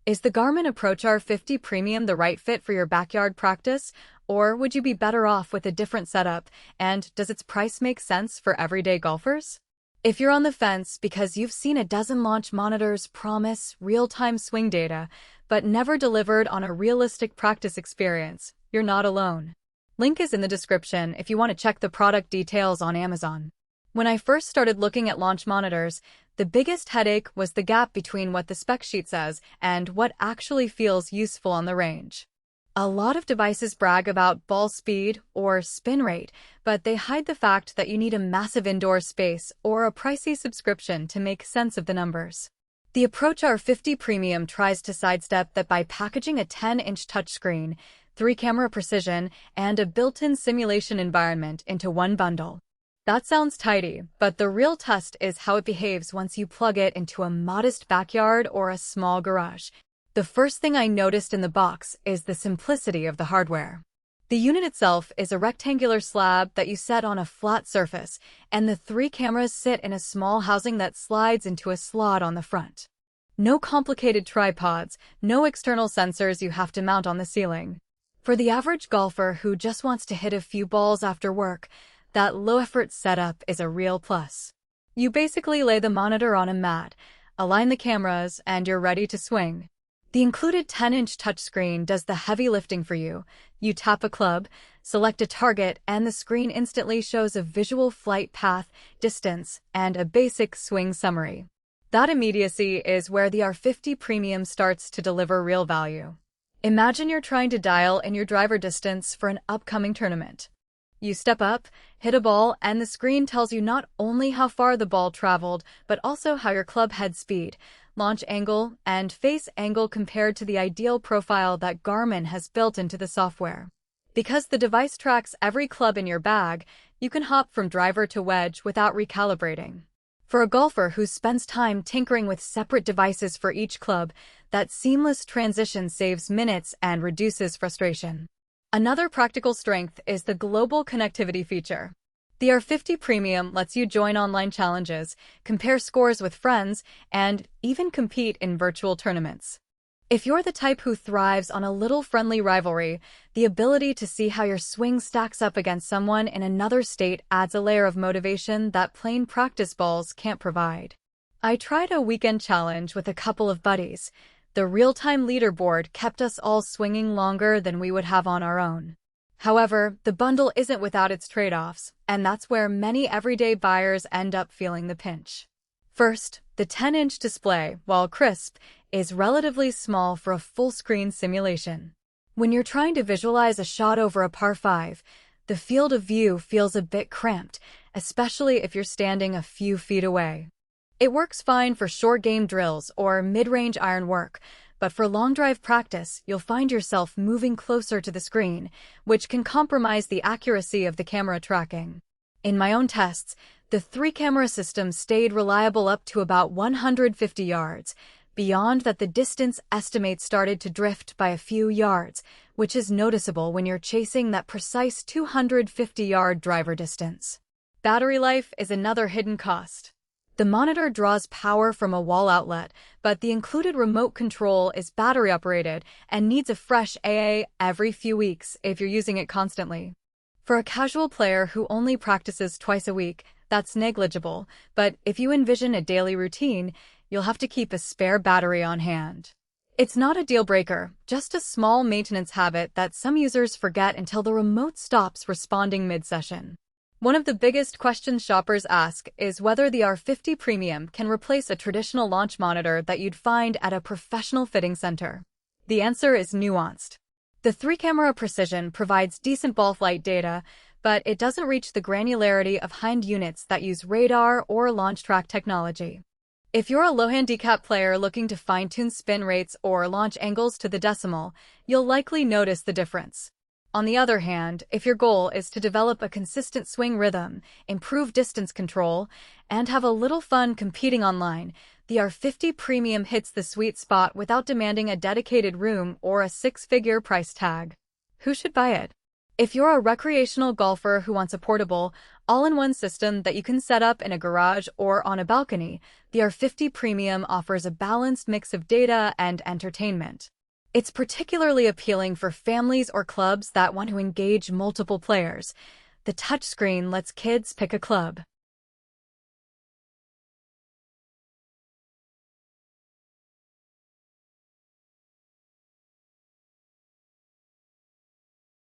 Is the Garmin Approach R50 Premium the right fit for your backyard practice, or would you be better off with a different setup, and does its price make sense for everyday golfers? If you're on the fence because you've seen a dozen launch monitors promise real-time swing data, but never delivered on a realistic practice experience, you're not alone. Link is in the description if you want to check the product details on Amazon. When I first started looking at launch monitors, the biggest headache was the gap between what the spec sheet says and what actually feels useful on the range. A lot of devices brag about ball speed or spin rate, but they hide the fact that you need a massive indoor space or a pricey subscription to make sense of the numbers. The Approach R50 Premium tries to sidestep that by packaging a 10-inch touchscreen, 3-camera precision, and a built-in simulation environment into one bundle. That sounds tidy, but the real test is how it behaves once you plug it into a modest backyard or a small garage. The first thing I noticed in the box is the simplicity of the hardware. The unit itself is a rectangular slab that you set on a flat surface, and the 3 cameras sit in a small housing that slides into a slot on the front. No complicated tripods, no external sensors you have to mount on the ceiling. For the average golfer who just wants to hit a few balls after work, that low-effort setup is a real plus. You basically lay the monitor on a mat, align the cameras, and you're ready to swing. The included 10-inch touchscreen does the heavy lifting for you. You tap a club, select a target, and the screen instantly shows a visual flight path, distance, and a basic swing summary. That immediacy is where the R50 Premium starts to deliver real value. Imagine you're trying to dial in your driver distance for an upcoming tournament. You step up, hit a ball, and the screen tells you not only how far the ball traveled, but also how your club head speed, launch angle, and face angle compared to the ideal profile that Garmin has built into the software. Because the device tracks every club in your bag, you can hop from driver to wedge without recalibrating. For a golfer who spends time tinkering with separate devices for each club, that seamless transition saves minutes and reduces frustration. Another practical strength is the global connectivity feature. The R50 Premium lets you join online challenges, compare scores with friends, and even compete in virtual tournaments. If you're the type who thrives on a little friendly rivalry, the ability to see how your swing stacks up against someone in another state adds a layer of motivation that plain practice balls can't provide. I tried a weekend challenge with a couple of buddies. The real-time leaderboard kept us all swinging longer than we would have on our own. However, the bundle isn't without its trade-offs, and that's where many everyday buyers end up feeling the pinch. First, the 10-inch display, while crisp, is relatively small for a full-screen simulation. When you're trying to visualize a shot over a par 5, the field of view feels a bit cramped, especially if you're standing a few feet away. It works fine for short game drills or mid-range iron work, but for long drive practice, you'll find yourself moving closer to the screen, which can compromise the accuracy of the camera tracking. In my own tests, the 3-camera system stayed reliable up to about 150 yards. Beyond that, the distance estimate started to drift by a few yards, which is noticeable when you're chasing that precise 250-yard driver distance. Battery life is another hidden cost. The monitor draws power from a wall outlet, but the included remote control is battery-operated and needs a fresh AA every few weeks if you're using it constantly. For a casual player who only practices twice a week, that's negligible, but if you envision a daily routine, you'll have to keep a spare battery on hand. It's not a deal-breaker, just a small maintenance habit that some users forget until the remote stops responding mid-session. One of the biggest questions shoppers ask is whether the R50 Premium can replace a traditional launch monitor that you'd find at a professional fitting center. The answer is nuanced. The 3-camera precision provides decent ball flight data, but it doesn't reach the granularity of high-end units that use radar or launch track technology. If you're a low handicap player looking to fine-tune spin rates or launch angles to the decimal, you'll likely notice the difference. On the other hand, if your goal is to develop a consistent swing rhythm, improve distance control, and have a little fun competing online, the R50 Premium hits the sweet spot without demanding a dedicated room or a 6-figure price tag. Who should buy it? If you're a recreational golfer who wants a portable, all-in-one system that you can set up in a garage or on a balcony, the R50 Premium offers a balanced mix of data and entertainment. It's particularly appealing for families or clubs that want to engage multiple players. The touchscreen lets kids pick a club,